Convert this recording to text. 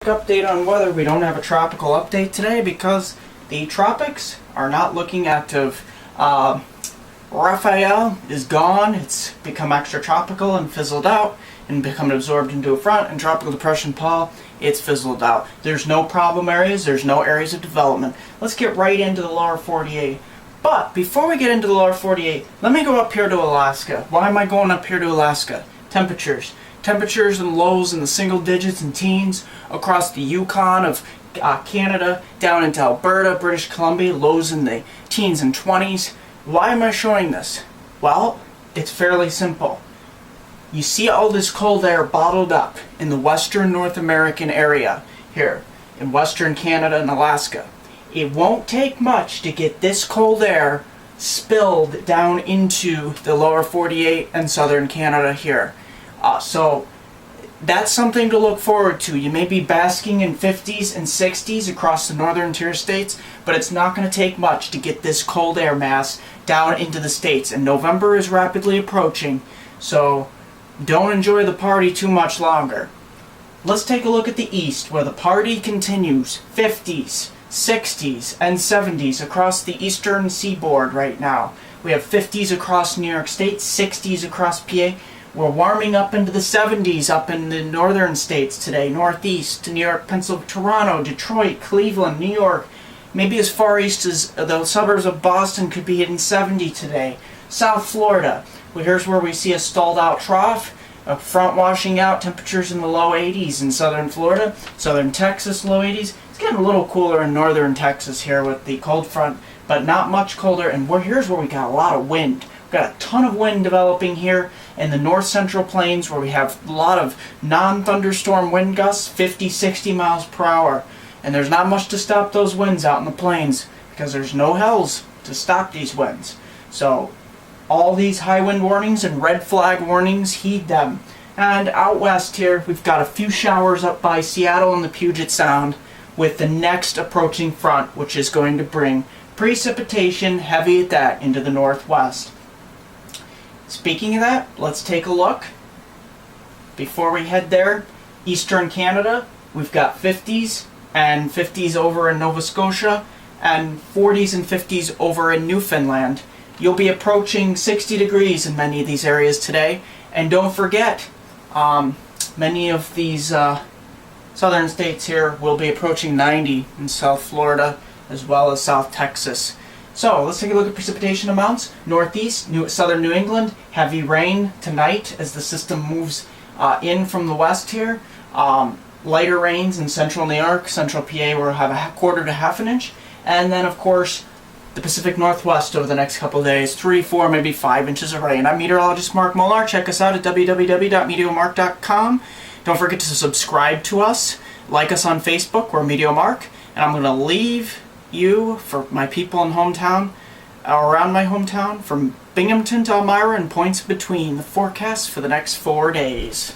update on weather. We don't have a tropical update today because the tropics are not looking active. Raphael is gone. It's become extratropical and fizzled out and become absorbed into a front. And Tropical Depression Paul, it's fizzled out. There's no problem areas. There's no areas of development. Let's get right into the lower 48. But before we get into the lower 48, let me go up here to Alaska. Why am I going up here to Alaska? Temperatures. Temperatures and lows in the single digits and teens across the Yukon of Canada down into Alberta, British Columbia, lows in the teens and 20s. Why am I showing this? Well, it's fairly simple. You see all this cold air bottled up in the western North American area here in western Canada and Alaska. It won't take much to get this cold air spilled down into the lower 48 and southern Canada here. So that's something to look forward to. You may be basking in 50s and 60s across the northern tier states, but it's not going to take much to get this cold air mass down into the states. And November is rapidly approaching, so don't enjoy the party too much longer. Let's take a look at the east, where the party continues. 50s, 60s, and 70s across the eastern seaboard right now. We have 50s across New York State, 60s across PA. We're warming up into the 70s up in the northern states today. Northeast to New York, Pennsylvania, Toronto, Detroit, Cleveland, New York. Maybe as far east as the suburbs of Boston could be hitting 70 today. South Florida. Well, here's where we see a stalled out trough. A front washing out, temperatures in the low 80s in southern Florida. Southern Texas, low 80s. It's getting a little cooler in northern Texas here with the cold front, but not much colder. And here's where we got a lot of wind. We've got a ton of wind developing here in the north central plains, where we have a lot of non-thunderstorm wind gusts, 50, 60 miles per hour. And there's not much to stop those winds out in the plains because there's no hills to stop these winds. So all these high wind warnings and red flag warnings, heed them. And out west here, we've got a few showers up by Seattle and the Puget Sound with the next approaching front, which is going to bring precipitation, heavy at that, into the northwest. Speaking of that, let's take a look. Before we head there, eastern Canada, we've got 50s and 50s over in Nova Scotia and 40s and 50s over in Newfoundland. You'll be approaching 60 degrees in many of these areas today. And don't forget, many of these southern states here will be approaching 90 in South Florida as well as South Texas. So let's take a look at precipitation amounts. Northeast, southern New England, heavy rain tonight as the system moves in from the west here. Lighter rains in central New York, central PA will have a quarter to half an inch. And then of course the Pacific Northwest over the next couple of days, 3, 4, maybe 5 inches of rain. I'm meteorologist Mark Molar. Check us out at www.meteomark.com. Don't forget to subscribe to us. Like us on Facebook, we're MeteoMark. And I'm going to leave you, for my people in hometown, around my hometown, from Binghamton to Elmira and points between, the forecast for the next 4 days.